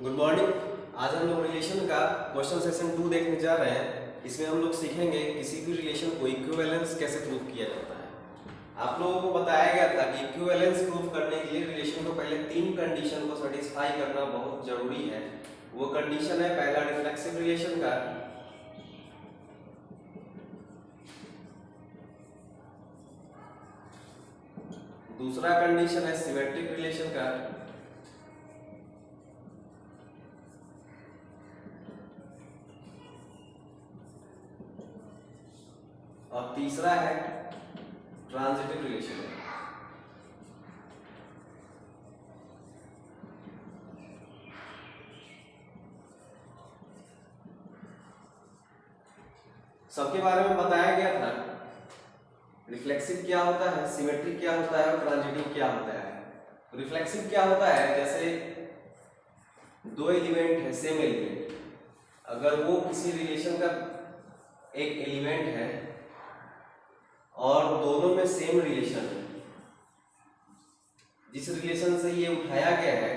Good morning. आज हम लोग रिलेशन का क्वेश्चन सेशन 2 देखने जा रहे हैं। इसमें हम लोग सीखेंगे किसी भी रिलेशन को इक्विवेलेंस कैसे प्रूव किया जाता है। आप लोगों को बताया गया था कि इक्विवेलेंस प्रूव करने के लिए रिलेशन को पहले 3 कंडीशन को सेटिस्फाई करना बहुत जरूरी है। वो कंडीशन है, पहला रिफ्लेक्सिव रिलेशन का, दूसरा कंडीशन है सिमेट्रिक रिलेशन का, और तीसरा है ट्रांजिटिव रिलेशन। सबके बारे में बताया गया था, रिफ्लेक्सिव क्या होता है, सिमेट्रिक क्या होता है और ट्रांजिटिव क्या होता है। रिफ्लेक्सिव क्या होता है, जैसे दो एलिमेंट है, सेम एलिमेंट, अगर वो किसी रिलेशन का एक एलिमेंट है और दोनों में सेम रिलेशन है, जिस रिलेशन से ये उठाया गया है,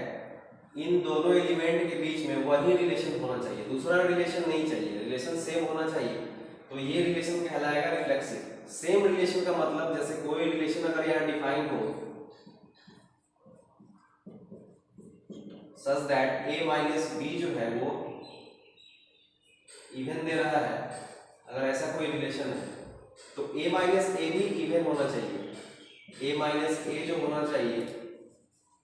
इन दोनों एलिमेंट के बीच में वही रिलेशन होना चाहिए, दूसरा रिलेशन नहीं चाहिए, रिलेशन सेम होना चाहिए, तो ये रिलेशन कहलाएगा रिफ्लेक्सिव। सेम रिलेशन का मतलब, जैसे कोई रिलेशन अगर यहाँ डिफाइन हो such that a minus b जो है वो इवन दे रहा है, अगर ऐसा कोई रिलेशन है तो a माइनस ए भी इवन होना चाहिए, a माइनस ए जो होना चाहिए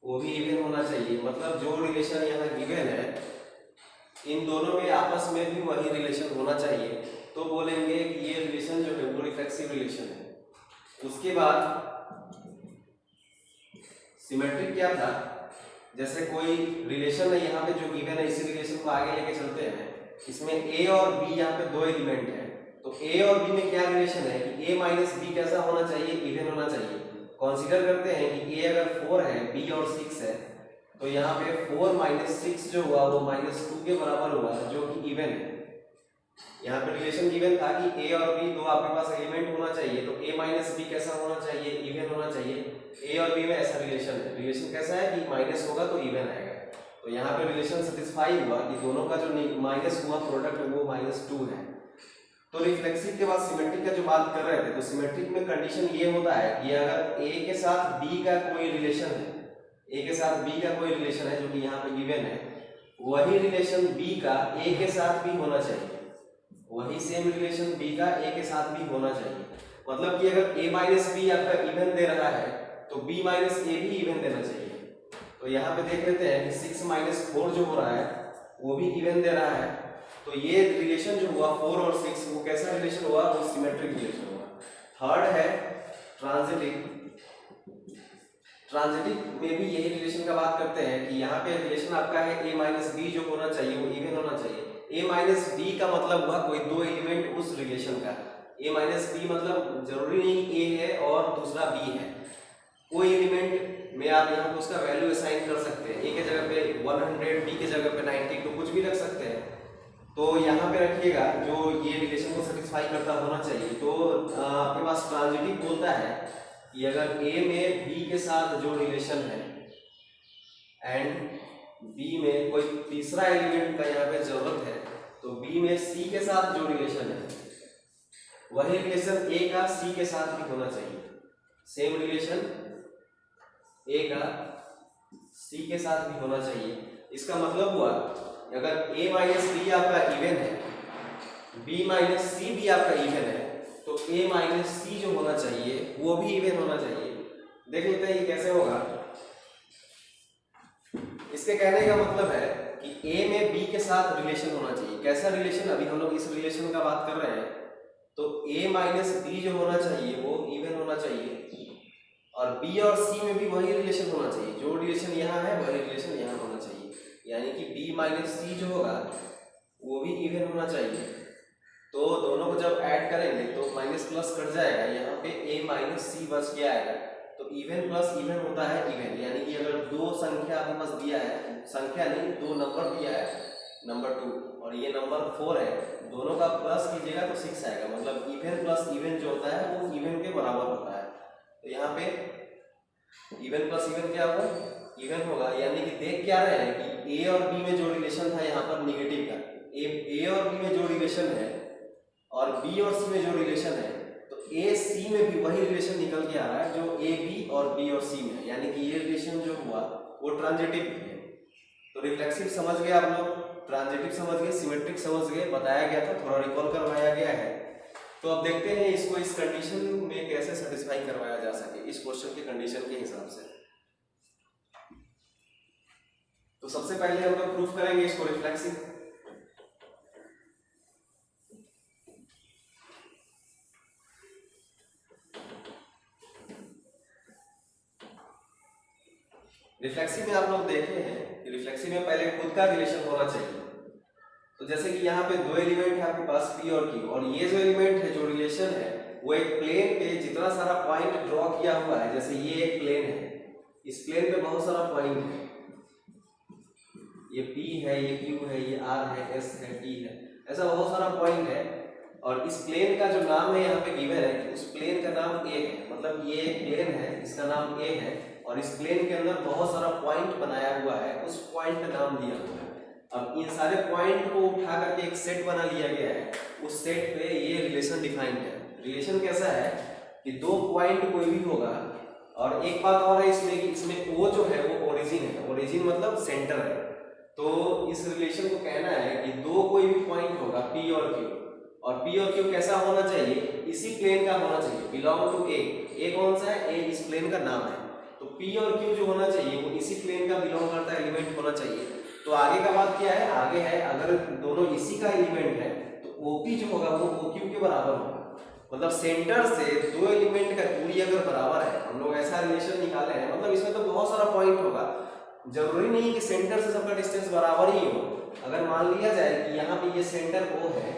वो भी इवन होना चाहिए। मतलब जो रिलेशन यहाँ गिवन है, इन दोनों में आपस में भी वही रिलेशन होना चाहिए, तो बोलेंगे कि ये रिलेशन जो है वो रिफ्लेक्सिव रिलेशन है। उसके बाद सिमेट्रिक क्या था, जैसे कोई रिलेशन है यहाँ पे जो गिवन है, इसी रिलेशन को आगे लेके चलते हैं। इसमें a और b यहाँ पे दो एलिमेंट है, तो a और b में क्या रिलेशन है कि a माइनस बी कैसा होना चाहिए, इवन होना चाहिए। कंसीडर करते हैं कि a अगर 4 है, b और 6 है, तो यहाँ पे 4 माइनस 6 जो हुआ वो -2 के बराबर हुआ, जो कि इवन है। यहाँ पे रिलेशन गिवन था कि a और b दो आपके पास एलिमेंट होना चाहिए, तो a माइनस बी कैसा होना चाहिए, इवन होना चाहिए। a और b में ऐसा रिलेशन है, रिलेशन कैसा है कि माइनस होगा तो इवन आएगा, तो यहाँ पे रिलेशन सेटिस्फाई हुआ कि दोनों का जो माइनस हुआ प्रोडक्ट वो -2 है। तो रिफ्लेक्सिव के बाद सिमेट्रिक का जो बात कर रहे थे, तो सिमेट्रिक में कंडीशन ये होता है कि अगर a के साथ b का कोई रिलेशन है, a के साथ b का कोई रिलेशन है जो कि यहाँ पे गिवन है, वही रिलेशन b का a के साथ भी होना चाहिए, वही सेम रिलेशन b का a के साथ भी होना चाहिए। मतलब कि अगर a माइनस बी आपका इवन दे रहा है तो b माइनस ए भी इवन देना चाहिए। तो यहाँ पे देख लेते हैं कि 6 माइनस 4 जो हो रहा है वो भी इवन दे रहा है, तो ये रिलेशन जो हुआ 4 और 6 वो कैसा रिलेशन हुआ, वो सिमेट्रिक रिलेशन हुआ। थर्ड है ट्रांजिटिव। ट्रांजिटिव में भी यही रिलेशन का बात करते हैं कि यहाँ पे रिलेशन आपका है a माइनस बी जो होना चाहिए वो इवन होना चाहिए। a माइनस बी का मतलब हुआ कोई दो एलिमेंट उस रिलेशन का, a माइनस बी मतलब जरूरी नहीं a है और दूसरा b है, कोई एलिमेंट में आप यहाँ पे उसका वैल्यू असाइन कर सकते हैं, a के जगह पे 100, b के जगह पे 90, तो कुछ भी रख सकते हैं। तो यहाँ पे रखिएगा जो ये रिलेशन को सेटिस्फाई करता होना चाहिए। तो आपके पास ट्रांजिटिव बोलता है कि अगर a में b के साथ जो रिलेशन है एंड b में कोई तीसरा एलिमेंट का यहाँ पे जरूरत है, तो b में c के साथ जो रिलेशन है वही रिलेशन a का c के साथ भी होना चाहिए, सेम रिलेशन a का c के साथ भी होना चाहिए। इसका मतलब हुआ अगर a माइनस बी आपका इवन है, b माइनस सी भी आपका इवन है, तो a माइनस सी जो होना चाहिए वो भी इवन होना चाहिए। देख लेते हैं ये कैसे होगा। इसके कहने का मतलब है कि a में b के साथ रिलेशन होना चाहिए। कैसा रिलेशन, अभी हम लोग इस रिलेशन का बात कर रहे हैं, तो a माइनस बी जो होना चाहिए वो इवन होना चाहिए, और b और c में भी वही रिलेशन होना चाहिए, जो रिलेशन यहाँ है वही रिलेशन यहाँ होना चाहिए, यानी कि b माइनस सी जो होगा वो भी इवन होना चाहिए। तो दोनों को जब ऐड करेंगे तो माइनस प्लस कट जाएगा, यहाँ पे a माइनस सी बच के आएगा, तो इवन प्लस इवन होता है इवन, यानी कि अगर दो संख्या आपके पास दिया है, संख्या नहीं दो नंबर दिया है, नंबर 2 और ये नंबर 4 है, दोनों का प्लस कीजिएगा तो 6 आएगा, मतलब इवन प्लस इवन जो होता है वो इवन के बराबर होता है। तो यहाँ पे इवन प्लस इवन क्या होगा इवन होगा, यानी कि देख क्या रहे हैं कि ए और बी में जो रिलेशन था यहाँ पर निगेटिव का, ए और बी में जो रिलेशन है और बी और सी में जो रिलेशन है, तो ए सी में भी वही रिलेशन निकल के आ रहा है जो ए बी और बी और सी में, यानी कि ये रिलेशन जो हुआ वो ट्रांजिटिव है। तो रिफ्लेक्सिव समझ गए आप लोग, ट्रांजिटिव समझ गए, सिमेट्रिक समझ गए, बताया गया था, थोड़ा रिकॉल करवाया गया है। तो अब देखते हैं इसको इस कंडीशन में कैसे सेटिस्फाई करवाया जा सके, इस क्वेश्चन के कंडीशन के हिसाब से। तो सबसे पहले हम लोग प्रूफ करेंगे इसको रिफ्लेक्सिव। रिफ्लेक्सिव में आप लोग देखे हैं कि रिफ्लेक्सिव में पहले खुद का रिलेशन होना चाहिए। तो जैसे कि यहाँ पे दो एलिमेंट है आपके पास पी और क्यू, और ये जो एलिमेंट है जो रिलेशन है वो एक प्लेन पे जितना सारा पॉइंट ड्रॉ किया हुआ है, जैसे ये एक प्लेन है, इस प्लेन पे बहुत सारा पॉइंट है, ये P है, ये Q है, ये R है, S है, T है, ऐसा बहुत सारा पॉइंट है। और इस प्लेन का जो नाम है यहाँ पे गिवन है कि उस प्लेन का नाम A है, मतलब ये एक प्लेन है इसका नाम A है, और इस प्लेन के अंदर बहुत सारा पॉइंट बनाया हुआ है, उस पॉइंट का नाम दिया हुआ है। अब इन सारे पॉइंट को उठा करके एक सेट बना लिया गया है, उस सेट पे ये रिलेशन डिफाइंड है। रिलेशन कैसा है कि दो पॉइंट कोई भी होगा, और एक बात और है इसमें कि इसमें O जो है वो ओरिजिन है, ओरिजिन मतलब सेंटर है। तो इस रिलेशन को कहना है कि दो कोई भी पॉइंट होगा P और Q, और P और Q कैसा होना चाहिए, इसी प्लेन का होना चाहिए, बिलोंग टू A कौन सा है, A इस प्लेन का नाम है। तो P और Q जो होना चाहिए वो इसी प्लेन का बिलोंग करता एलिमेंट होना चाहिए। तो आगे का बात क्या है, आगे है अगर दोनों इसी का एलिमेंट है तो OP जो होगा वो OQ के बराबर होगा, मतलब सेंटर से दो एलिमेंट का दूरी अगर बराबर है, हम लोग ऐसा रिलेशन निकाले हैं, मतलब इसमें तो बहुत सारा पॉइंट होगा, जरूरी नहीं कि सेंटर से सबका डिस्टेंस बराबर ही हो। अगर मान लिया जाए कि यहाँ पे ये सेंटर O है,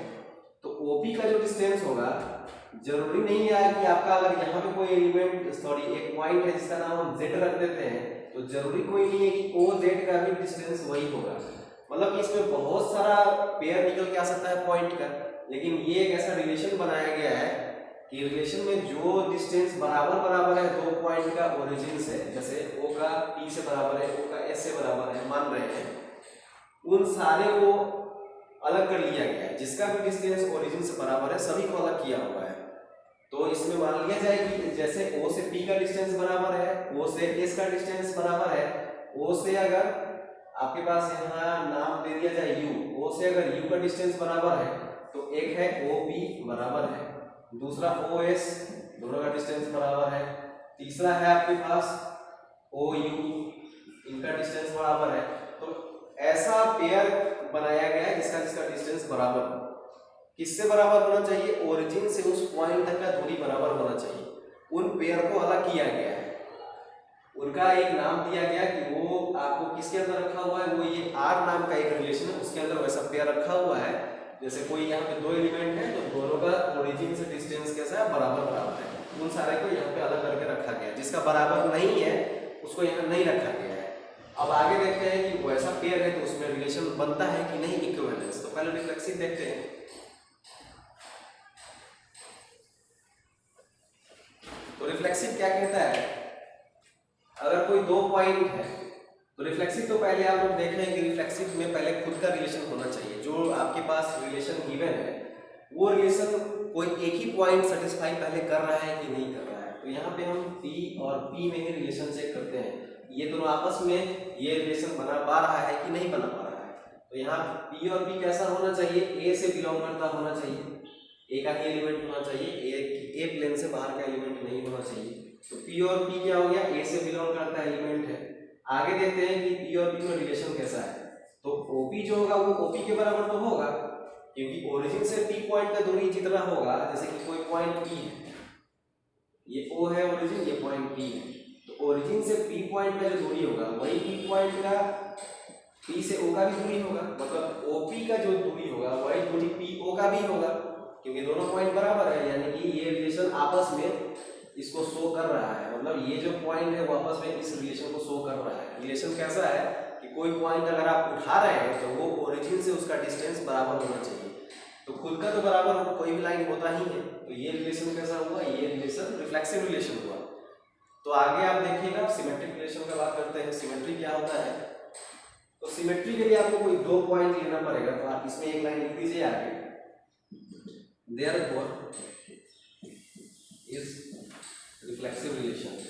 तो OP का जो डिस्टेंस होगा, जरूरी नहीं है कि आपका अगर यहाँ पे कोई एलिमेंट एक पॉइंट है जिसका नाम हम Z रख देते हैं, तो जरूरी कोई नहीं है कि OZ का भी डिस्टेंस वही होगा। मतलब कि इसमें बहुत सारा पेयर निकल के आ सकता है पॉइंट का, लेकिन ये एक ऐसा रिलेशन बनाया गया है कि रिलेशन में जो डिस्टेंस बराबर है दो पॉइंट का ओरिजिन से, जैसे O का P से बराबर है, O का S से बराबर है मान रहे हैं, उन सारे को अलग कर लिया गया है, जिसका भी डिस्टेंस ओरिजिन से बराबर है सभी को अलग किया हुआ है। तो इसमें मान लिया जाए कि जैसे O से P का डिस्टेंस बराबर है, O से S का डिस्टेंस बराबर है, O से अगर आपके पास यहाँ नाम दे दिया जाए U, O से अगर U का डिस्टेंस बराबर है तो एक है OP बराबर है, दूसरा OS, दोनों का डिस्टेंस बराबर है, तीसरा है आपके पास OU, इनका डिस्टेंस बराबर है। तो ऐसा पेयर बनाया गया है जिसका डिस्टेंस बराबर हो। किससे बराबर होना चाहिए, ओरिजिन से उस पॉइंट तक का दूरी बराबर होना चाहिए। उन पेयर को अलग किया गया है, उनका एक नाम दिया गया कि वो आपको किसके अंदर रखा हुआ है, वो ये R नाम का एक रिलेशन है, उसके अंदर वैसा पेयर रखा हुआ है। जैसे कोई यहाँ पे दो एलिमेंट है तो दोनों का ओरिजिन से डिस्टेंस कैसा है, बराबर है, उन सारे को यहाँ पे अलग करके रखा गया है। जिसका बराबर नहीं है उसको यहाँ नहीं रखा गया है। अब आगे देखते हैं कि वैसा पेयर है तो उसमें रिलेशन बनता है कि नहीं इक्विवेलेंस। तो पहले रिफ्लेक्सिव देखते हैं। तो रिफ्लेक्सिव क्या कहता है, अगर कोई दो पॉइंट है तो रिफ्लेक्सिव तो पहले आप लोग देख रहे हैं कि रिफ्लेक्सिव में पहले खुद का रिलेशन होना चाहिए। जो आपके पास रिलेशन गिवन है वो रिलेशन कोई एक ही पॉइंट सेटिस्फाई पहले कर रहा है कि नहीं कर रहा है। तो यहाँ पे हम P और P में ही रिलेशन चेक करते हैं, ये दोनों आपस में ये रिलेशन बना पा रहा है कि नहीं बना पा रहा है। तो यहाँ P और P कैसा होना चाहिए, A से बिलोंग करता होना चाहिए, A का ही एलिमेंट होना चाहिए, A प्लेन से बाहर का एलिमेंट नहीं होना चाहिए। तो P और P क्या हो गया, A से बिलोंग करता एलिमेंट है। आगे देखते हैं कि P और P में रिलेशन कैसा है। तो OP जो होगा वो OP के बराबर तो होगा, क्योंकि ओरिजिन से P पॉइंट का दूरी जितना होगा, जैसे कि कोई पॉइंट P है, ये O है ओरिजिन, ये पॉइंट P है, तो ओरिजिन से P पॉइंट का जो दूरी होगा वही P पॉइंट का P से O का भी दूरी होगा, मतलब OP का जो दूरी होगा वही दूरी PO का भी होगा, क्योंकि दोनों पॉइंट बराबर है। यानी कि ये रिलेशन आपस में इसको शो कर रहा है, मतलब ये जो पॉइंट है वो आपस में इस रिलेशन को शो कर रहा है। रिलेशन कैसा है कि कोई पॉइंट अगर आप उठा रहे हैं तो वो ओरिजिन से उसका डिस्टेंस बराबर होना चाहिए। तो खुद का तो बराबर कोई भी लाइन होता ही है, तो ये रिलेशन कैसा हुआ, ये रिलेशन रिफ्लेक्सिव रिलेशन हुआ। तो आगे आप देखिएगा सिमेट्रिक रिलेशन का बात करते हैं। सिमेट्री क्या होता है, तो सिमेट्री के लिए आपको कोई 2 पॉइंट लेना पड़ेगा। तो आप इसमें एक लाइन लिख दीजिए आगे, देयरफॉर इज रिफ्लेक्सिव रिलेशन।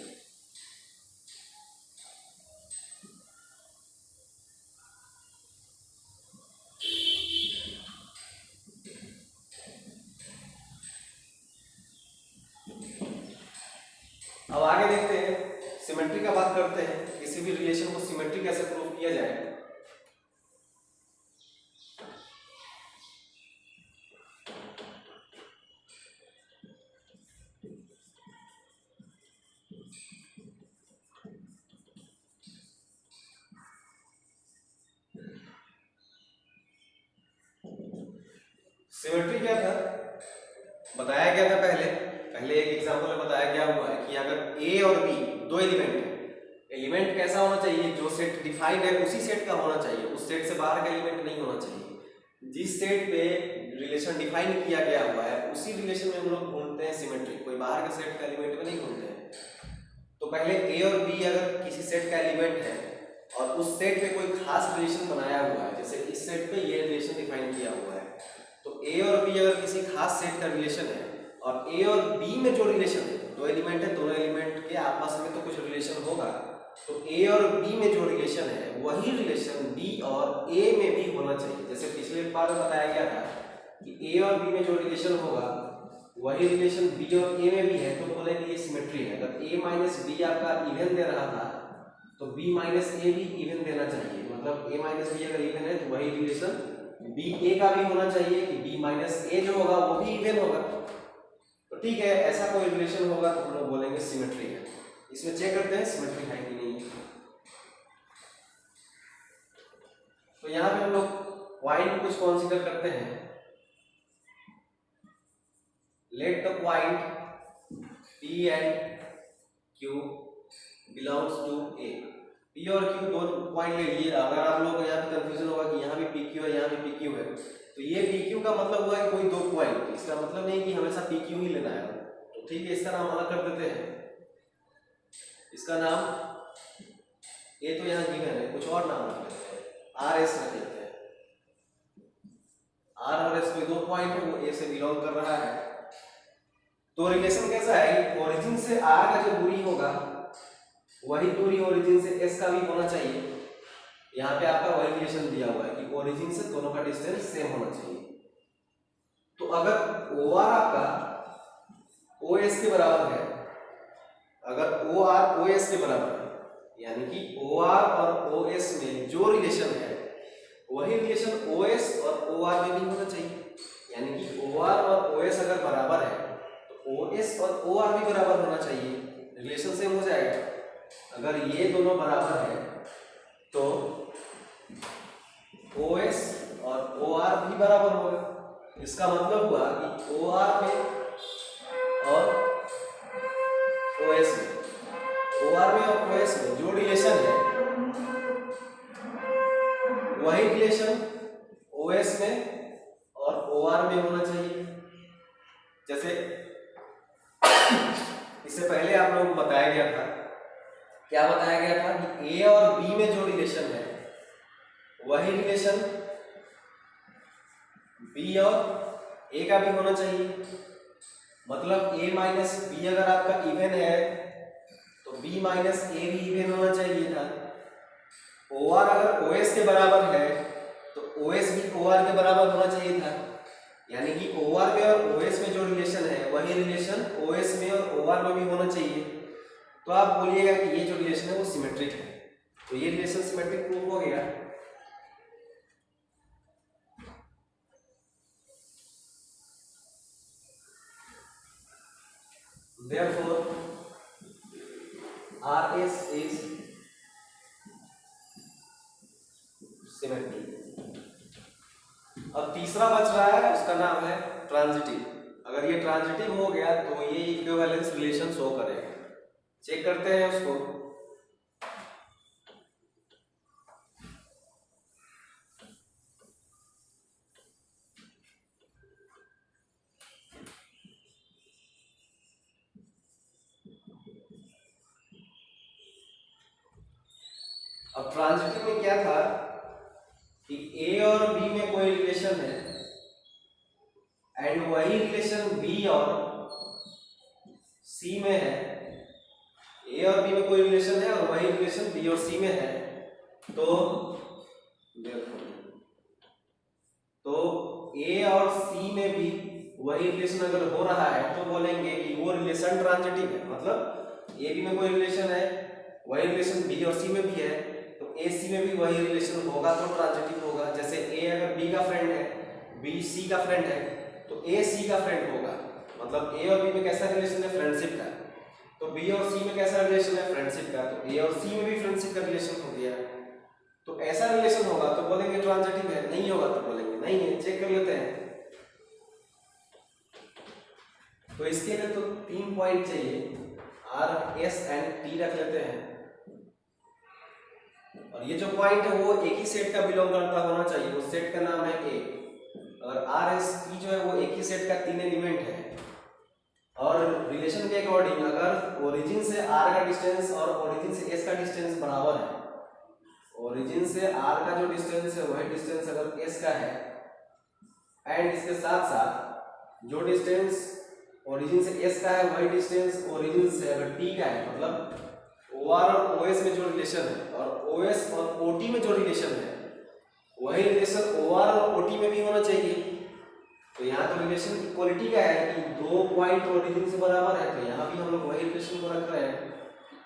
अब आगे देखते हैं सिमेट्री का बात करते हैं। किसी भी रिलेशन को सिमेट्री कैसे प्रूव किया जाए। सिमेट्री क्या था, बताया गया था पहले एक एग्जांपल में बताया गया हुआ है कि अगर ए और बी दो एलिमेंट है, एलिमेंट कैसा होना चाहिए, जो सेट डिफाइंड है उसी सेट का होना चाहिए, उस सेट से बाहर का एलिमेंट नहीं होना चाहिए। जिस सेट पे रिलेशन डिफाइन किया गया हुआ है उसी रिलेशन में हम लोग ढूंढते हैं सिमेट्री, कोई बाहर का सेट का एलिमेंट में नहीं ढूंढते हैं। तो पहले ए और बी अगर किसी सेट का एलिमेंट है और उस सेट पे कोई खास रिलेशन बनाया हुआ है, जैसे इस सेट पे ये रिलेशन डिफाइन किया हुआ है, तो ए और बी अगर किसी खास सेट का रिलेशन है और ए और बी में जो रिलेशन है, दो एलिमेंट है, दोनों एलिमेंट के आपस में तो कुछ रिलेशन होगा, तो ए और बी में जो रिलेशन है वही रिलेशन बी और ए में भी होना चाहिए। जैसे पिछले बार बताया गया था कि ए और बी में जो रिलेशन होगा वही रिलेशन बी और ए में भी है, तो बोले कि ये सिमेट्री है। अगर ए माइनस बी आपका इवन दे रहा था तो बी माइनस ए भी इवन देना चाहिए, मतलब ए माइनस बी अगर इवन है तो वही रिलेशन बी ए का भी होना चाहिए कि बी माइनस ए जो होगा वो भी इवन होगा। तो ठीक है, ऐसा कोई रिलेशन होगा तो हम लोग बोलेंगे सिमेट्री है। इसमें चेक करते हैं सिमेट्री है कि नहीं। तो यहाँ पे हम लोग पॉइंट कुछ कंसीडर करते हैं। Let the point P and Q belongs to A। P और Q दो पॉइंट ले लिए। अगर आप लोग यहाँ पे कंफ्यूजन होगा कि यहाँ भी PQ है यहाँ भी PQ है, तो ये PQ का मतलब हुआ है कोई दो पॉइंट, इसका मतलब नहीं कि हमेशा PQ ही लेना है। तो ठीक है, इसका नाम अलग कर देते हैं। इसका नाम ये तो यहाँ गिवन है, कुछ और नाम रख लेते हैं, RS रख लेते हैं। R और S कोई दो पॉइंट है, वो A से बिलोंग कर रहा है। तो रिलेशन कैसा है, ओरिजिन से R का जो दूरी होगा वही दूरी ओरिजिन से S का भी होना चाहिए। यहाँ पे आपका वही रिलेशन दिया हुआ है कि ओरिजिन से दोनों का डिस्टेंस सेम होना चाहिए। तो अगर OR आपका OS के बराबर है, अगर OR OS के बराबर है, यानी कि OR और OS में जो रिलेशन है वही रिलेशन OS और OR में भी होना चाहिए। यानी कि OR और OS अगर बराबर है तो OS और OR भी बराबर होना चाहिए, रिलेशन सेम हो जाएगा। अगर ये दोनों बराबर है तो OS और OR भी बराबर होगा। इसका मतलब हुआ कि OR में और OS में, OR में और OS में जो रिलेशन है वही रिलेशन OS में और OR में होना चाहिए। जैसे इससे पहले आप लोगों को बताया गया था, क्या बताया गया था कि A और B में जो रिलेशन है वही रिलेशन B और A का भी होना चाहिए। मतलब A माइनस B अगर आपका इवन है तो B माइनस A भी इवन होना चाहिए था। OR अगर OS के बराबर है तो OS भी OR के बराबर होना चाहिए था। यानी कि OR में और OS में जो रिलेशन है वही रिलेशन OS में और OR में भी होना चाहिए। तो आप बोलिएगा कि ये जो रिलेशन है वो सिमेट्रिक है, तो ये रिलेशन सिमेट्रिक प्रूफ हो गया। Therefore, RS is symmetry। अब तीसरा बच रहा है, उसका नाम है ट्रांजिटिव। अगर ये ट्रांजिटिव हो गया तो ये इक्विवेलेंस रिलेशन शो करेगा। चेक करते हैं उसको। अब ट्रांजिटिव में क्या था कि ए और बी में कोई रिलेशन है एंड वही रिलेशन बी और सी में है। ए और बी में कोई रिलेशन है और वही रिलेशन बी और सी में है। तो ए और सी में भी वही रिलेशन अगर हो रहा है तो बोलेंगे कि वो रिलेशन ट्रांजिटिव है। मतलब ए बी में कोई रिलेशन है, वही रिलेशन बी और सी में भी है, तो ए सी में भी वही रिलेशन होगा तो ट्रांजिटिव होगा। जैसे ए अगर बी का फ्रेंड है, बी सी का फ्रेंड है, तो ए सी का फ्रेंड होगा। मतलब ए और बी में कैसा रिलेशन है? फ्रेंडशिप का। तो बी और सी में कैसा रिलेशन है? फ्रेंडशिप का। तो ए और सी में भी फ्रेंडशिप का रिलेशन हो गया। तो ऐसा रिलेशन होगा तो बोलेंगे ट्रांजिटिव है, नहीं होगा तो बोलेंगे नहीं है। चेक कर लेते हैं। तो इसके लिए तो 3 पॉइंट चाहिए, आर एस एंड टी रख लेते हैं। और ये जो पॉइंट है वो एक ही सेट का बिलोंग करता होना चाहिए। उस सेट का नाम है ए। और आर एस टी जो है वो एक ही सेट का 3 एलिमेंट है। और रिलेशन के अकॉर्डिंग अगर ओरिजिन से आर का डिस्टेंस और ओरिजिन से एस का डिस्टेंस बराबर है, ओरिजिन से आर का जो डिस्टेंस है वही डिस्टेंस अगर एस का है, एंड इसके साथ साथ जो डिस्टेंस ओरिजिन से एस का है वही डिस्टेंस ओरिजिन से अगर टी का है, मतलब ओ आर और ओ एस में जो रिलेशन है और ओ एस और ओ टी में जो रिलेशन है वही रिलेशन ओ आर और ओ टी में भी होना चाहिए। तो यहाँ तो रिलेशन इक्वलिटी का है कि 2 पॉइंट ओरिजिन से बराबर है, तो यहाँ भी हम लोग वही रिलेशन को रख रहे हैं।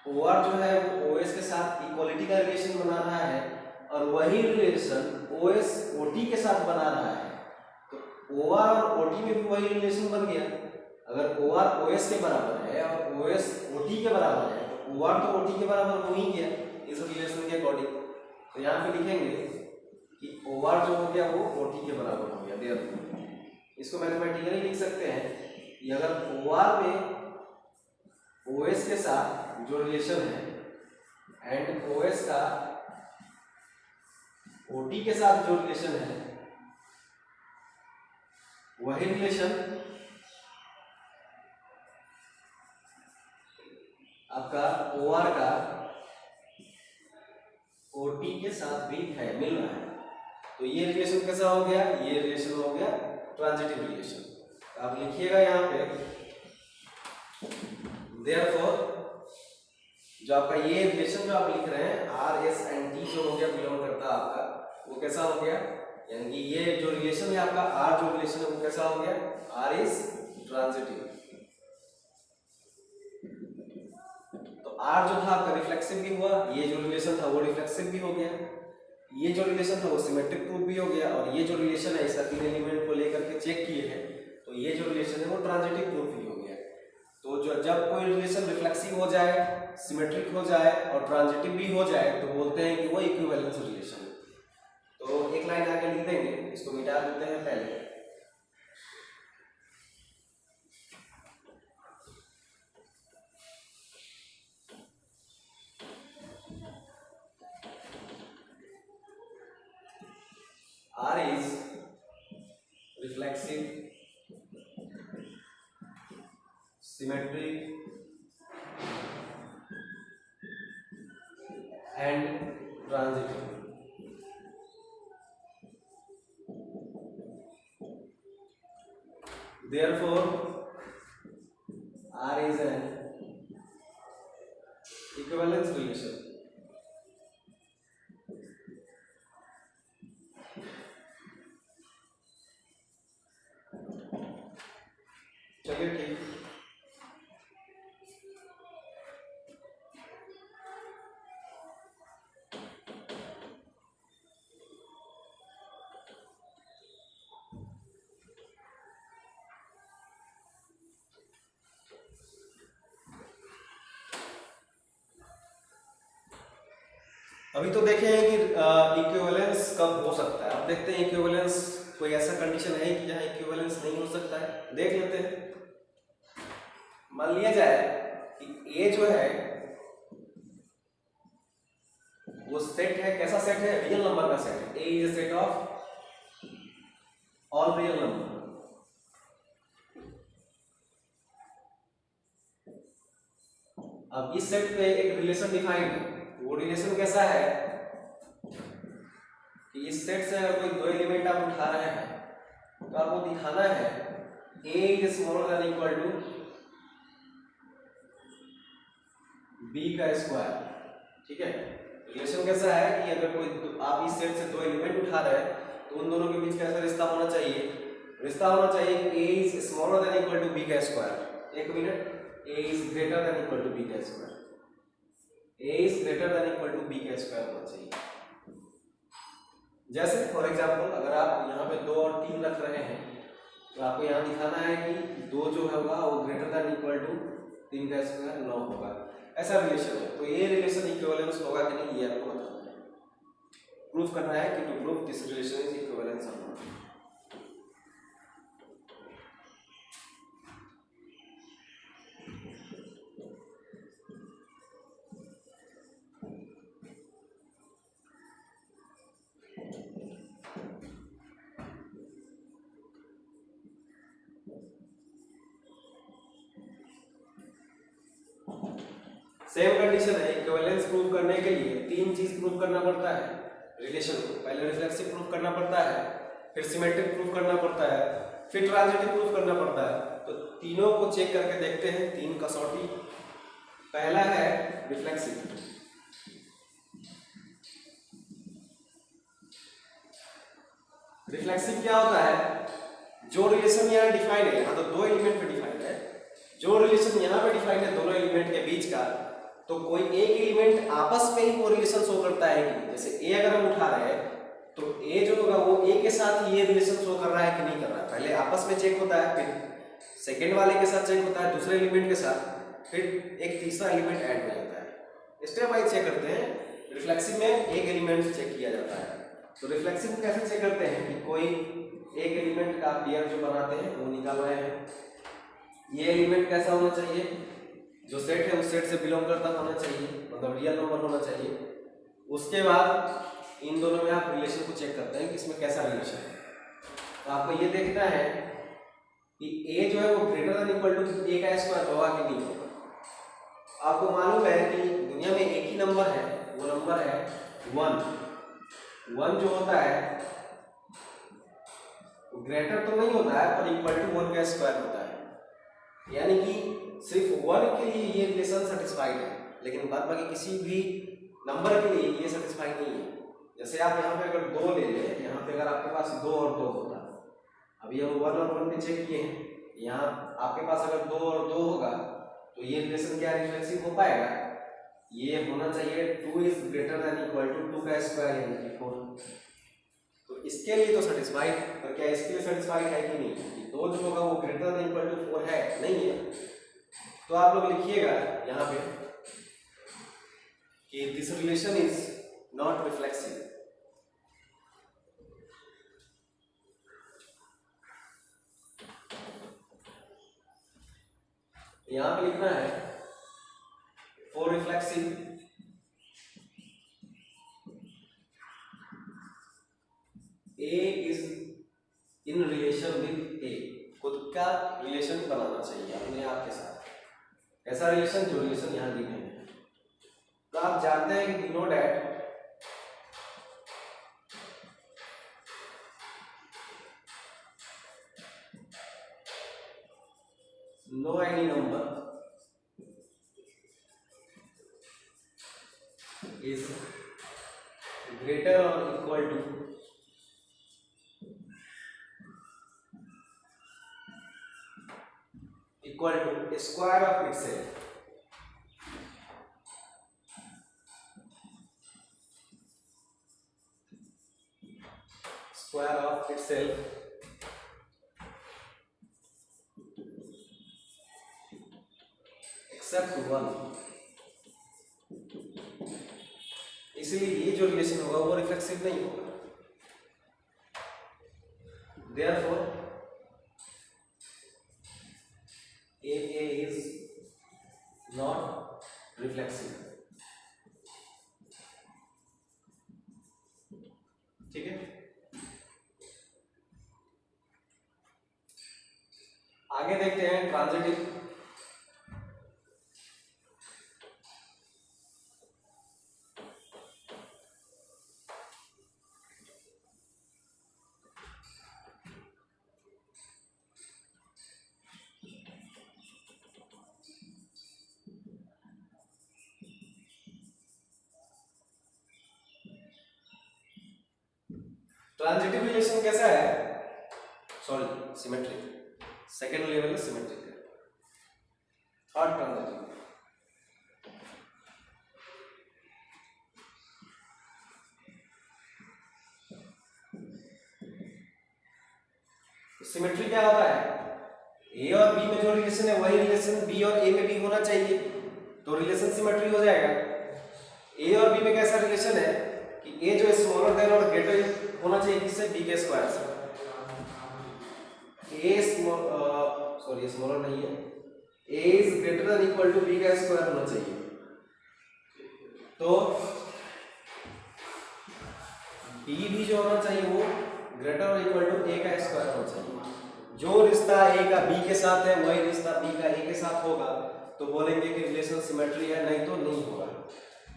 ओ आर जो है वो ओ एस के साथ इक्वलिटी का रिलेशन बना रहा है और वही relation O S O T के साथ बना रहा है। तो ओ आर और ओ टी में भी वही रिलेशन बन गया। अगर ओ आर ओ एस के बराबर है और ओ एस ओ टी के बराबर है तो ओ आर तो ओ टी के बराबर हो ही गया इस रिलेशन के अकॉर्डिंग। तो यहाँ पे लिखेंगे कि ओ आर जो हो गया वो ओ टी के बराबर हो गया। देयर इसको मैथमेटिकली लिख सकते हैं कि अगर ओ आर में ओ एस के साथ जो रिलेशन है एंड ओ एस का ओ टी के साथ जो रिलेशन है वही रिलेशन आपका ओ आर का ओ टी के साथ भी है, मिल रहा है। तो ये रिलेशन कैसा हो गया? ये रिलेशन हो गया ट्रांजिटिव रिलेशन। तो आप लिखिएगा यहाँ पे देयरफॉर जो आपका ये रिलेशन जो आप लिख रहे हैं आर एस एंड टी जो हो गया बिलोंग करता है आपका, वो कैसा हो गया? यानी कि ये जो रिलेशन है आपका आर जो रिलेशन है वो कैसा हो गया? R is transitive. तो आर जो था आपका रिफ्लेक्सिव भी हुआ, ये जो रिलेशन था वो रिफ्लेक्सिव भी हो गया, ये जो रिलेशन था वो सिमेट्रिक प्रूफ भी हो गया, और ये जो रिलेशन है इसका 3 एलिमेंट को लेकर के चेक किए हैं तो ये जो रिलेशन है वो ट्रांजिटिव प्रूफ भी हो गया। तो जो जब कोई रिलेशन रिफ्लेक्सिव हो जाए, सिमेट्रिक हो जाए और ट्रांजिटिव भी हो जाए तो बोलते हैं कि वो इक्विवेलेंस रिलेशन है। तो एक लाइन आगे लिख देंगे, इसको मिटा देते हैं पहले। R is reflexive, symmetric and transitive. Therefore, R is an equivalence relation. चलिए ठीक। अभी तो देखे हैं कि इक्विवेलेंस कब हो सकता है। अब देखते हैं इक्विवेलेंस कोई ऐसा कंडीशन है कि जहां इक्विवेलेंस नहीं हो सकता है। देख लेते हैं। मान लिया जाए कि ए जो है वो सेट है, कैसा सेट है? रियल नंबर का सेट है। A is a set of all real number. अब इस सेट पे एक रिलेशन डिफाइंड है। वो रिलेशन कैसा है कि इस सेट से अगर कोई दो एलिमेंट आप उठा रहे हैं तो आपको दिखाना है a is smaller than equal to b का स्क्वायर। ठीक है, रिलेशन कैसा है कि अगर कोई आप इस सेट से दो एलिमेंट उठा रहे हैं तो उन दोनों के बीच कैसा रिश्ता होना चाहिए, रिश्ता होना चाहिए कि a is smaller than equal to b का स्क्वायर। एक minute, a is greater than equal to b का square, a is greater than equal to b का स्क्वायर होना चाहिए। जैसे फॉर एग्जांपल अगर आप यहाँ पे 2 और 3 रख रहे हैं तो आपको यहाँ दिखाना है कि 2 जो होगा वो ग्रेटर देन इक्वल टू 3 का स्क्वायर 9 होगा, ऐसा रिलेशन है। तो ये रिलेशन इक्विवेलेंस होगा कि नहीं, ये आपको बताना है, प्रूफ करना है कि to prove this relation is equivalence और नॉट। सेम कंडीशन है, इक्विवेलेंस प्रूव करने के लिए 3 चीज प्रूव करना पड़ता है रिलेशन को। पहले रिफ्लेक्सिव प्रूव करना पड़ता है, फिर सिमेट्रिक प्रूव करना पड़ता है, फिर ट्रांजिटिव प्रूव करना पड़ता है। तो तीनों को चेक करके देखते हैं, 3 कसौटी। पहला है रिफ्लेक्सिव। रिफ्लेक्सिव क्या होता है, जो रिलेशन यहाँ डिफाइंड है, यहाँ तो 2 एलिमेंट पे डिफाइंड है, जो रिलेशन यहाँ पे डिफाइंड है दोनों एलिमेंट के बीच का, तो कोई एक एलिमेंट आपस में ही वो रिलेशन शो करता है कि जैसे a अगर हम उठा रहे हैं तो a जो होगा वो a के साथ ये रिलेशन शो कर रहा है कि नहीं कर रहा है। पहले आपस में चेक होता है, फिर सेकंड वाले के साथ चेक होता है, दूसरे एलिमेंट के साथ, फिर एक तीसरा एलिमेंट ऐड हो जाता है। स्टेप वाइज चेक करते हैं। रिफ्लेक्सिव में एक एलिमेंट चेक किया जाता है। तो रिफ्लेक्सिव कैसे चेक करते हैं कि कोई एक एलिमेंट का पेयर जो बनाते हैं वो निकाल रहे हैं। ये एलिमेंट कैसा होना चाहिए, जो सेट है उस सेट से बिलोंग करता होना चाहिए, मतलब रियल नंबर होना चाहिए। उसके बाद इन दोनों में आप रिलेशन को चेक करते हैं कि इसमें कैसा रिलेशन है। तो आपको ये देखना है कि a जो है वो greater than equal to a का स्क्वायर होगा कि नहीं होगा। आपको मालूम है कि दुनिया में एक ही नंबर है, वो नंबर है 1। 1 जो होता है वो ग्रेटर तो नहीं होता है पर इक्वल टू 1 का स्क्वायर होता है। यानी कि सिर्फ 1 के लिए ये रिलेशन सेटिस्फाइड है, लेकिन बाद बाकी किसी भी नंबर के लिए ये सेटिस्फाइड नहीं है। जैसे आप यहाँ पे अगर 2 ले लें, यहाँ पे अगर आपके पास 2 और 2 होता, अभी हम 1 और 1 पे चेक किए हैं, यहाँ आपके पास अगर 2 और 2 होगा तो ये रिलेशन क्या रिफ्लेक्सिव हो पाएगा, ये होना चाहिए 2 is greater than equal to 2 का स्क्वायर यानी कि 4। तो इसके लिए तो सेटिस्फाइड, पर क्या इसके लिए सेटिस्फाइड है कि नहीं, कि 2 जो होगा वो ग्रेटर देन इक्वल टू 4 है, नहीं है। तो आप लोग लिखिएगा यहाँ पे कि this relation is not reflexive. यहाँ पे लिखना है for reflexive A is in relation with A। खुद का रिलेशन बनाना चाहिए अपने आप के साथ, ऐसा रिलेशन जो रिलेशन यहाँ गिवन है। तो आप जानते हैं कि denote at no any number is greater or equal to square of itself। Square of itself except 1। इसलिए ये जो रिलेशन होगा वो रिफ्लेक्सिव नहीं होगा। Therefore AA is not reflexive। ठीक है, आगे देखते हैं ट्रांजिटिव। ट्रांजिटिव रिलेशन कैसा है, sorry symmetric, second level symmetric है, थर्ड ट्रांजिटिव। सिमेट्री क्या होता है, ए और बी में जो रिलेशन है वही रिलेशन बी और ए में भी होना चाहिए, तो रिलेशन सिमेट्री हो जाएगा। ए और बी में कैसा रिलेशन है कि ए जो स्मॉलर देन और ग्रेटर होना चाहिए किससे, बी के स्क्वायर से। ए सॉरी स्मॉलर नहीं है, A is greater than equal to B का स्क्वायर होना चाहिए। तो बी भी जो होना चाहिए वो ग्रेटर और इक्वल टू ए का स्क्वायर होना चाहिए। जो रिश्ता ए का बी के साथ है वही रिश्ता बी का ए के साथ होगा, तो बोलेंगे कि रिलेशन सिमेट्री है, नहीं तो नहीं होगा।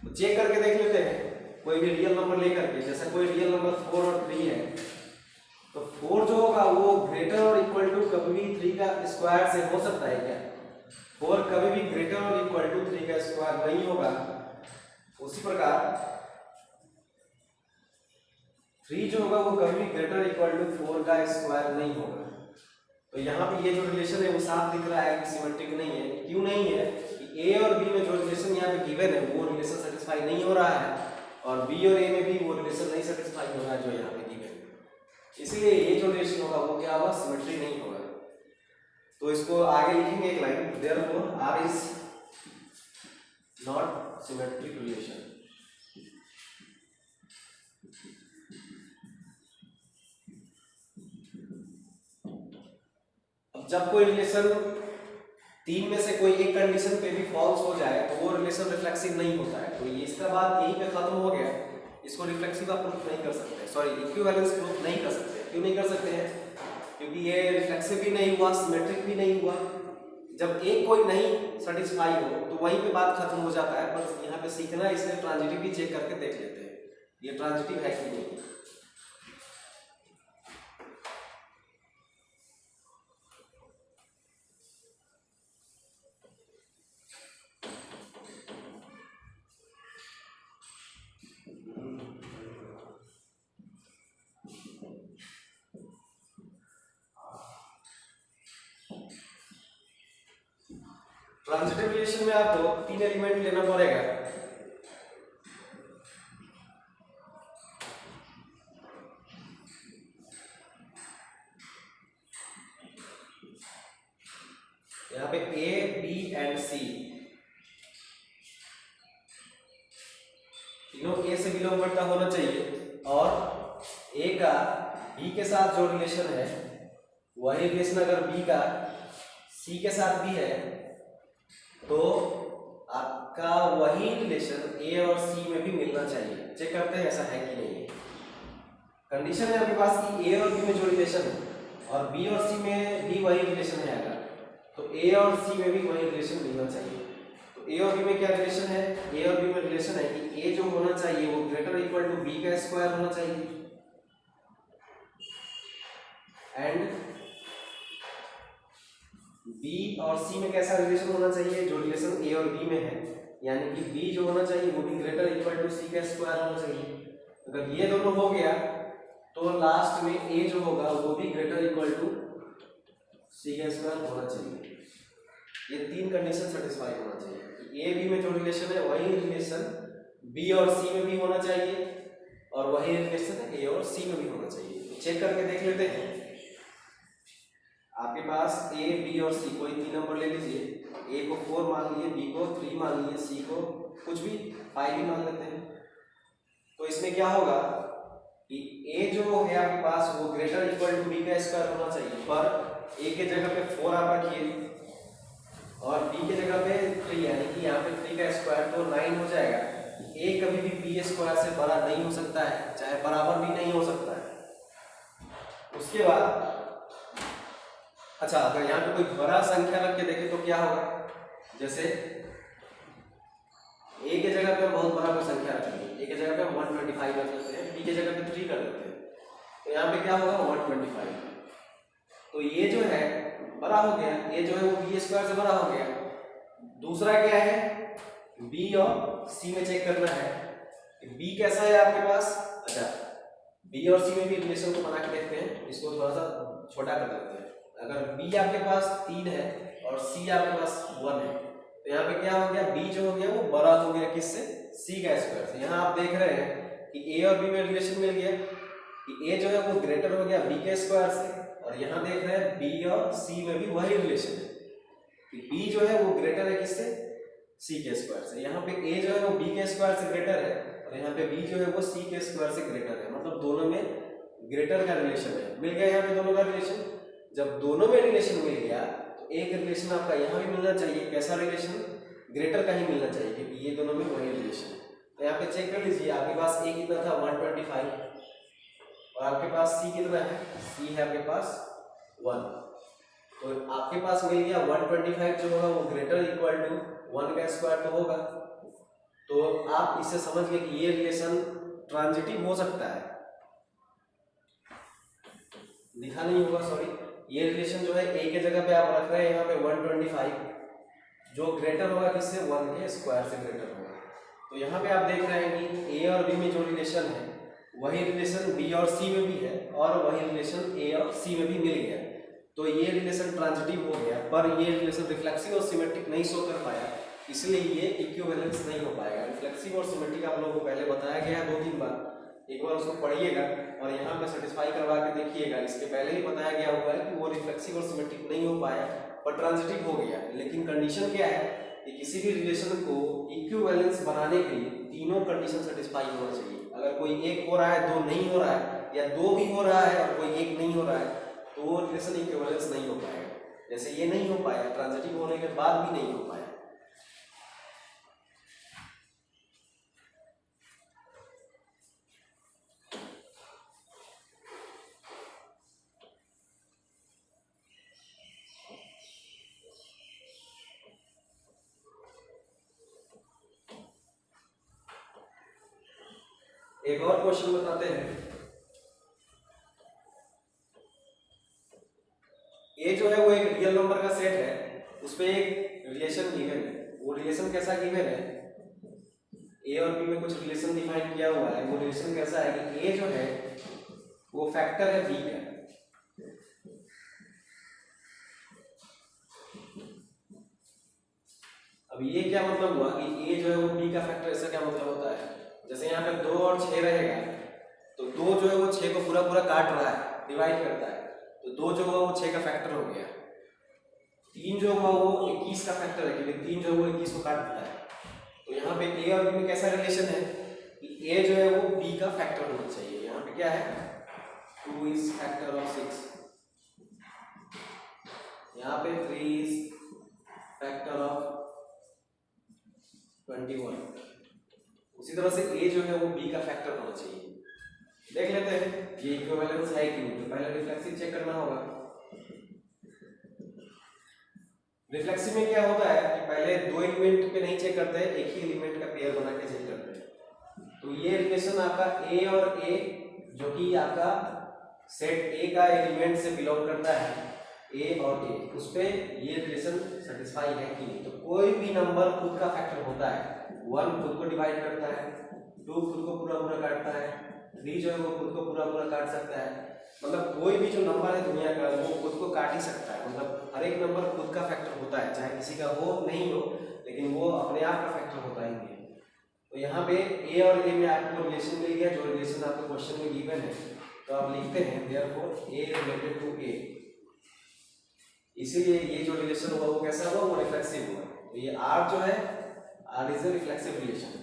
तो चेक करके देख लेते हैं कोई भी रियल नंबर लेकर के, जैसे कोई रियल नंबर 4 और 3 है, तो 4 जो होगा वो ग्रेटर और इक्वल टू कभी भी 3 का स्क्वायर से हो सकता है क्या, 4 कभी भी ग्रेटर और इक्वल टू 3 का स्क्वायर नहीं होगा। उसी प्रकार 3 जो होगा वो कभी भी ग्रेटर इक्वल टू 4 का स्क्वायर नहीं होगा। तो यहाँ पे ये जो रिलेशन है वो साफ दिख रहा है कि सिमेट्रिक नहीं है। क्यों नहीं है कि ए और बी में जो रिलेशन यहाँ पे गिवन है वो रिलेशन सेटिस्फाई नहीं हो रहा है, और बी और ए में भी वो रिलेशन नहीं सेटिस्फाई हो रहा है जो यहाँ पे गिवन है। इसलिए ये जो रिलेशन होगा वो क्या होगा, सिमेट्री नहीं होगा। तो इसको आगे लिखेंगे एक line, therefore R is not symmetric relation. जब कोई रिलेशन 3 में से कोई एक कंडीशन पे भी फॉल्स हो जाए तो वो रिलेशन रिफ्लेक्सिव नहीं होता है। तो ये इसका बात यहीं पे खत्म हो गया। इसको रिफ्लेक्सिव का प्रूफ नहीं कर सकते, सॉरी इक्विवेलेंस प्रूफ नहीं कर सकते। क्यों नहीं कर सकते हैं, क्योंकि ये रिफ्लेक्सिव भी नहीं हुआ, सिमेट्रिक भी नहीं हुआ। जब एक कोई नहीं सेटिस्फाई हो तो वहीं पे बात खत्म हो जाता है। पर यहाँ पे सीखना, इसलिए ट्रांजिटिव भी चेक करके देख लेते हैं ये ट्रांजिटिव है कि नहीं। ट्रांजिटिव रिलेशन में आपको 3 एलिमेंट लेना पड़ेगा। यहाँ पे ए बी एंड सी तीनों ए से बिलोंग करता होना चाहिए, और ए का बी के साथ जो रिलेशन है वही रिलेशन अगर बी का सी के साथ भी है तो आपका वही रिलेशन ए और सी में भी मिलना चाहिए। चेक करते हैं ऐसा है कि नहीं है। कंडीशन है आपके पास कि ए और बी में जो रिलेशन है और बी और सी में भी वही रिलेशन है, अगर तो ए और सी में भी वही रिलेशन मिलना चाहिए। तो ए और बी में क्या रिलेशन है, ए और बी में रिलेशन है कि ए जो होना चाहिए वो ग्रेटर इक्वल टू बी का स्क्वायर होना चाहिए, एंड बी और सी में कैसा रिलेशन होना चाहिए, जो रिलेशन ए और बी में है, यानी कि बी जो होना चाहिए वो भी ग्रेटर इक्वल टू सी का स्क्वायर होना चाहिए। अगर ये दोनों हो गया तो लास्ट में ए जो होगा वो भी ग्रेटर इक्वल टू सी का स्क्वायर होना चाहिए। ये 3 कंडीशन सेटिस्फाई होना चाहिए। ए बी में जो रिलेशन है वही रिलेशन बी और सी में भी होना चाहिए, और वही रिलेशन ए और सी में भी होना चाहिए। तो चेक करके देख लेते हैं। आपके पास ए बी और सी कोई 3 नंबर ले लीजिए। ए को 4 मान लीजिए, बी को 3 मान लीजिए, सी को कुछ भी 5 भी मान लेते हैं। तो इसमें क्या होगा कि ए जो है आपके पास वो ग्रेटर इक्वल टू बी का स्क्वायर होना चाहिए, पर ए के जगह पे 4 आप रखिए और बी के जगह पे 3, यानी कि यहाँ पे 3 का स्क्वायर तो 9 हो जाएगा। ए कभी भी बी स्क्वायर से बड़ा नहीं हो सकता है, चाहे बराबर भी नहीं हो सकता है। उसके बाद अच्छा, अगर यहाँ पे कोई बड़ा संख्या रख के देखें तो क्या होगा, जैसे ए के जगह पे बहुत बड़ा कोई संख्या रखेंगे, ए के जगह पे 125 रख लेते हैं, बी के जगह पे 3 कर देते हैं, तो यहाँ पे क्या होगा 125। तो ये जो है बड़ा हो गया, ये जो है वो बी स्क्वायर से बड़ा हो गया। दूसरा क्या है, बी और सी में चेक करना है कि बी कैसा है आपके पास। अच्छा, बी और सी में भी रिलेशन को बना के देखते हैं, इसको थोड़ा सा छोटा कर देते हैं। अगर बी आपके पास 3 है और सी आपके पास 1 है, तो यहाँ पे क्या हो गया, बी जो हो गया वो बड़ा हो गया किससे, सी का स्क्वायर से। यहाँ आप देख रहे हैं कि ए और बी में रिलेशन मिल गया कि ए जो है वो ग्रेटर हो गया बी के स्क्वायर से, और यहाँ देख रहे हैं बी और सी में भी वही रिलेशन है कि बी जो है वो ग्रेटर है किससे, सी के स्क्वायर से। यहाँ पे ए जो है वो बी के स्क्वायर से ग्रेटर है और यहाँ पे बी जो है वो सी के स्क्वायर से ग्रेटर है, मतलब दोनों में ग्रेटर का रिलेशन है। मिल गया यहाँ पे दोनों का रिलेशन। जब दोनों में रिलेशन मिल गया तो एक रिलेशन आपका यहाँ भी मिलना चाहिए, कैसा रिलेशन, ग्रेटर का ही मिलना चाहिए, क्योंकि ये दोनों में वही रिलेशन है। तो यहाँ पे चेक कर लीजिए, आपके पास ए कितना था 125 और आपके पास सी कितना है, सी है आपके पास 1, तो आपके पास मिल गया 125 जो होगा वो ग्रेटर इक्वल टू 1 का स्क्वायर तो होगा। तो आप इससे समझ गए कि ये रिलेशन ट्रांजिटिव हो सकता है, लिखा नहीं होगा सॉरी, ये रिलेशन जो है ए के जगह पे आप रख रहे हैं यहाँ पे 125 जो ग्रेटर होगा किससे, 1 के स्क्वायर से ग्रेटर होगा। तो यहाँ पे आप देख रहे हैं कि ए और बी में जो रिलेशन है वही रिलेशन बी और सी में भी है और वही रिलेशन ए और सी में भी मिल गया, तो ये रिलेशन ट्रांजिटिव हो गया। पर ये रिलेशन रिफ्लेक्सिव और सिमेट्रिक नहीं शो कर पाया, इसलिए ये इक्विवेलेंस नहीं हो पाएगा। रिफ्लेक्सिव और सिमेट्रिक आप लोगों को पहले बताया गया है 2-3 बार, एक बार उसको पढ़िएगा और यहाँ पे सेटिस्फाई करवा के देखिएगा। इसके पहले ही बताया गया हुआ है कि वो रिफ्लेक्सिव और सिमेट्रिक नहीं हो पाया पर ट्रांजिटिव हो गया। लेकिन कंडीशन क्या है कि किसी भी रिलेशन को इक्विवेलेंस बनाने के लिए तीनों कंडीशन सेटिस्फाई होना चाहिए। अगर कोई एक हो रहा है, दो नहीं हो रहा है, या दो भी हो रहा है और कोई एक नहीं हो रहा है, तो वो रिलेशन इक्विवेलेंस नहीं हो पाएगा। जैसे ये नहीं हो पाया, ट्रांजिटिव होने के बाद भी नहीं हो पाया। एक और क्वेश्चन बताते हैं। ए जो है वो एक रियल नंबर का सेट है, उसपे एक रिलेशन गिवन है। वो रिलेशन कैसा गिवन है, ए और बी में कुछ रिलेशन डिफाइन किया हुआ है। वो रिलेशन कैसा है कि ए जो है वो फैक्टर है बी का, अब ये क्या मतलब हुआ कि ए जो है वो बी का फैक्टर, ऐसा क्या मतलब होता है, जैसे यहाँ पे 2 और 6 रहेगा तो 2 जो है वो 6 को पूरा पूरा काट रहा है, डिवाइड करता है, तो 2 जो हुआ वो 6 का फैक्टर हो गया। 3 जो हुआ वो 21 का फैक्टर है, क्योंकि 3 जो है वो 21 को काट देता है। तो यहाँ पे ए और बी में कैसा रिलेशन है कि ए जो है वो बी का फैक्टर होना चाहिए। यहाँ पे क्या है, 2 इज फैक्टर ऑफ 6, यहाँ पे 3 इज फैक्टर ऑफ 21। उसी तरह से ए जो है वो बी का फैक्टर होना चाहिए। देख लेते हैं ये इक्विवेलेंस है कि नहीं, तो पहले रिफ्लेक्सिव चेक करना होगा। रिफ्लेक्सिव में क्या होता है कि पहले 2 एलिमेंट पे नहीं चेक करते, एक ही एलिमेंट का पेयर बना के चेक करते हैं। तो ये रिलेशन आपका ए और ए जो कि आपका सेट ए का एलिमेंट से बिलोंग करता है, ए और ए, उस पे ये रिलेशन सेटिस्फाई है कि नहीं। तो कोई भी नंबर खुद का फैक्टर होता है, 1 खुद को डिवाइड करता है, 2 खुद को पूरा पूरा काटता है, 3 जो है वो खुद को पूरा पूरा काट सकता है। मतलब कोई भी जो नंबर है दुनिया का वो खुद को काट ही सकता है। मतलब हर एक नंबर खुद का फैक्टर होता है, चाहे किसी का हो नहीं हो, लेकिन वो अपने आप का फैक्टर होता ही है। तो यहाँ पे ए और ए में आपको रिलेशन मिल गया, जो रिलेशन आपको क्वेश्चन में गिवन है। तो आप लिखते हैं देयरफॉर ए रिलेटेड टू ए, इसीलिए ये जो रिलेशन हुआ वो कैसा हुआ, वो रिफ्लेक्सिव हुआ। तो ये आर जो है, R is a reflexive relation.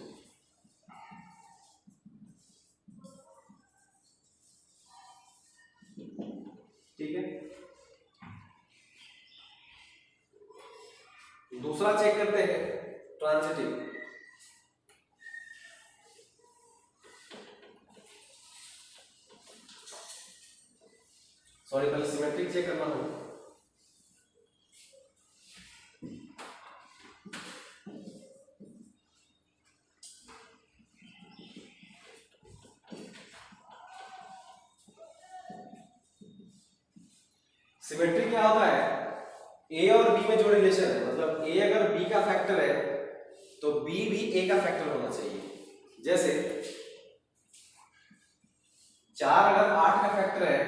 ठीक है, दूसरा चेक करते हैं ट्रांजिटिव। सॉरी, पहले सिमेट्रिक चेक करना होगा। सिमेट्री क्या होता है, ए और बी में जो रिलेशन है, मतलब ए अगर बी का फैक्टर है तो बी भी ए का फैक्टर होना चाहिए। जैसे 4 अगर 8 का फैक्टर है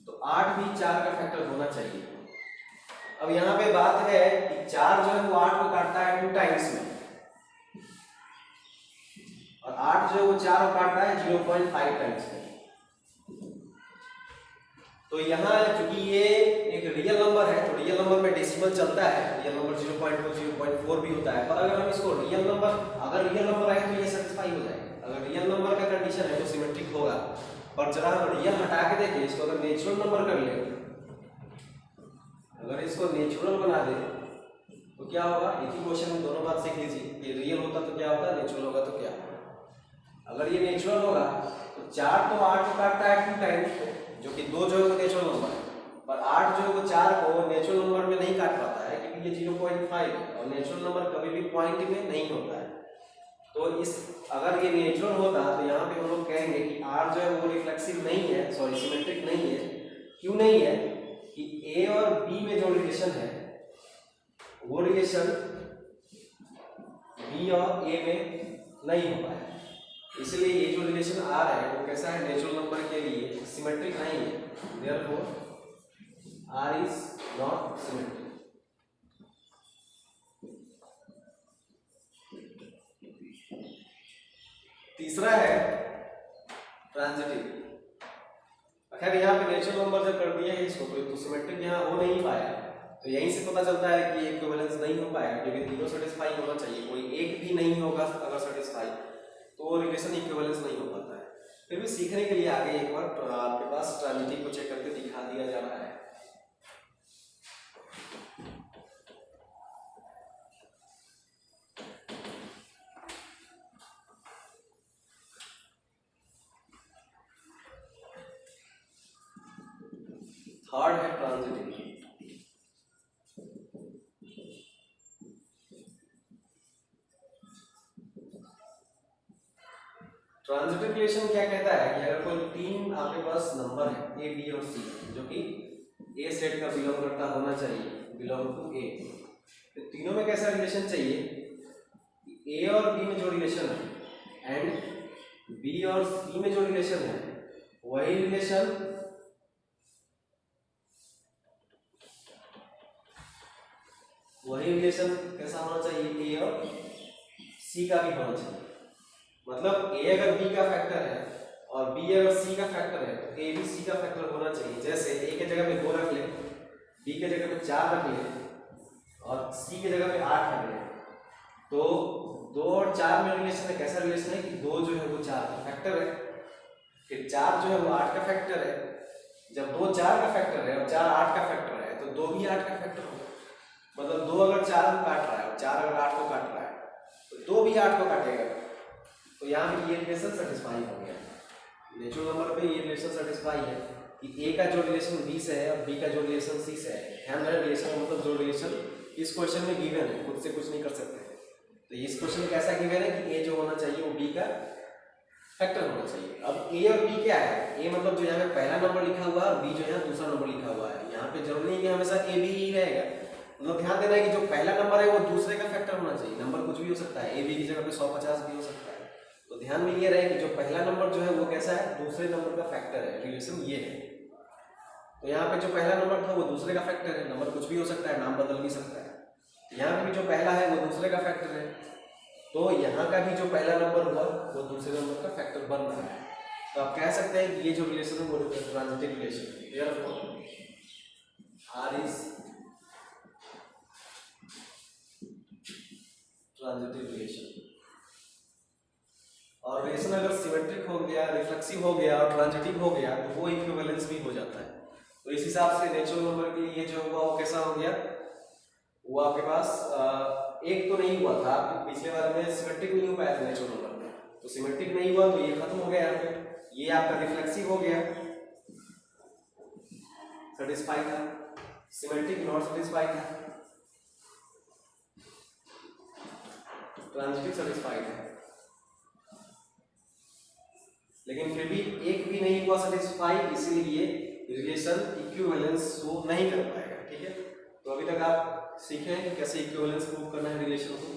तो 8 भी 4 का फैक्टर होना चाहिए। अब यहाँ पे बात है कि 4 जो है वो 8 को काटता है 2 टाइम्स में, और 8 जो है वो 4 को काटता है 0.5 टाइम्स में। तो यहाँ चूंकि ये एक रियल नंबर है तो रियल नंबर में डेसिमल चलता है, रियल नंबर 0.2 0.4 भी होता है, पर अगर हम इसको रियल नंबर, अगर रियल नंबर आए तो ये सेटिस्फाई हो जाएगा। अगर रियल नंबर का कंडीशन है तो सिमेट्रिक होगा। पर जरा हम रियल हटा के देखें, इसको अगर नेचुरल नंबर कर ले, अगर इसको नेचुरल बना दे तो क्या होगा, एक ही क्वेश्चन में दोनों बात सीख लीजिए। ये रियल होता तो क्या होता, नेचुरल होगा तो क्या होगा। अगर ये नेचुरल होगा तो 4 तो 8 को काटता है 2 टाइम्स, जो कि 2 जो है वो नेचुरल नंबर है, पर 8 जो है वो 4 को नेचुरल नंबर में नहीं काट पाता है क्योंकि ये 0.5 है, और नेचुरल नंबर कभी भी पॉइंट में नहीं होता है। तो इस अगर ये नेचुरल होता तो यहाँ पे हम लोग कहेंगे कि R जो है वो रिफ्लेक्सिव नहीं है, सॉरी सिमेट्रिक नहीं है। क्यों नहीं है कि A और B में जो रिलेशन है वो रिलेशन B और A में नहीं हो पाया, इसलिए ये जो रिलेशन R है वो कैसा है, नेचुरल नंबर के लिए सिमेट्रिक नहीं है। Therefore R is not symmetric। तीसरा है ट्रांजिटिव। खैर यहाँ पे नेचुरल नंबर जब कर दिया है इसको तो सिमेट्रिक यहाँ हो नहीं पाया, तो यहीं से पता चलता है कि इक्विवेलेंस नहीं हो पाया क्योंकि तीनों सेटिस्फाई होना चाहिए, कोई एक भी नहीं होगा अगर सेटिस्फाई तो रिलेशन इक्विवेलेंस नहीं हो पाता है। फिर भी सीखने के लिए आगे एक बार आपके पास ट्रांजिटिव को चेक करके दिखा दिया जा रहा है। थर्ड है ट्रांजिटिव। ट्रांजिटिव रिलेशन क्या कहता है कि अगर कोई 3 आपके पास नंबर है A, B और C जो कि A सेट का बिलोंग करता होना चाहिए, बिलोंग टू A, तो तीनों में कैसा रिलेशन चाहिए, A और B में जो रिलेशन है एंड B और C में जो रिलेशन है वही रिलेशन कैसा होना चाहिए, A और C का भी होना चाहिए। मतलब A अगर B का फैक्टर है और B अगर C का फैक्टर है तो A भी C का फैक्टर होना चाहिए। जैसे A के जगह पे 2 रख ले, B के जगह पे 4 रख ले और C के जगह पे 8 रख ले, तो 2 और 4 में रिलेशन है, कैसा रिलेशन है कि 2 जो है वो 4 का फैक्टर है, फिर 4 जो है वो 8 का फैक्टर है। जब 2 4 का फैक्टर है और 4 8 का फैक्टर है तो 2 भी 8 का फैक्टर होगा। मतलब 2 अगर 4 को काट रहा है और 4 अगर 8 को काट रहा है तो 2 भी 8 को काटेगा। तो यहाँ पे ये रिलेशन सेटिस्फाई हो गया। नेचुरल नंबर पे ये रिलेशन सेटिस्फाई है कि A का जो रिलेशन B से है और B का जो रिलेशन C से है। ध्यान रहे रिलेशन मतलब जो रिलेशन इस क्वेश्चन में गिवन है, खुद से कुछ नहीं कर सकते। तो इस क्वेश्चन में कैसा गिवन है कि A जो होना चाहिए वो B का फैक्टर होना चाहिए। अब A और B क्या है, A मतलब जो यहाँ पे पहला नंबर लिखा हुआ है और B जो यहाँ दूसरा नंबर लिखा हुआ है। यहाँ पे जरूरी नहीं कि हमेशा A B ही रहेगा, मतलब ध्यान देना है कि जो पहला नंबर है वो दूसरे का फैक्टर होना चाहिए। नंबर कुछ भी हो सकता है, A B की जगह पे 150 भी हो सकता है। तो ध्यान में ये रहे कि जो पहला नंबर जो है वो कैसा है, दूसरे नंबर का फैक्टर है। रिलेशन ये है। तो यहाँ पे जो पहला नंबर था वो दूसरे का फैक्टर है, नंबर कुछ भी हो सकता है, नाम बदल भी सकता है। यहाँ पे भी जो पहला है वो दूसरे का फैक्टर है, तो यहाँ का भी जो पहला नंबर हुआ वो दूसरे नंबर का फैक्टर बन रहा है। तो आप कह सकते हैं कि ये जो रिलेशन है वो ट्रांजिटिव रिलेशन है। Therefore R is transitive relation. और रिलेशन अगर सिमेट्रिक हो गया, रिफ्लेक्सिव हो गया और ट्रांजिटिव हो गया तो वो इक्विवेलेंस भी हो जाता है। तो इस हिसाब से नेचुरल नंबर के लिए जो हुआ वो कैसा हो गया, वो आपके पास एक तो नहीं हुआ था, पिछले बार में सिमेट्रिक नहीं हो पाया था नेचुरल नंबर में, तो सिमेट्रिक नहीं हुआ तो ये खत्म हो गया। यहाँ पे ये आपका रिफ्लेक्सिव हो गया, सेटिस्फाई था, सिमेट्रिक नॉट सेटिस्फाई था, ट्रांजिटिव सेटिस्फाइड है। लेकिन फिर भी एक भी नहीं हुआ सेटिस्फाई, इसीलिए रिलेशन इक्विवेलेंस शो नहीं कर पाएगा। ठीक है, तो अभी तक आप सीखे हैं कि कैसे इक्विवेलेंस प्रूव करना है रिलेशन को।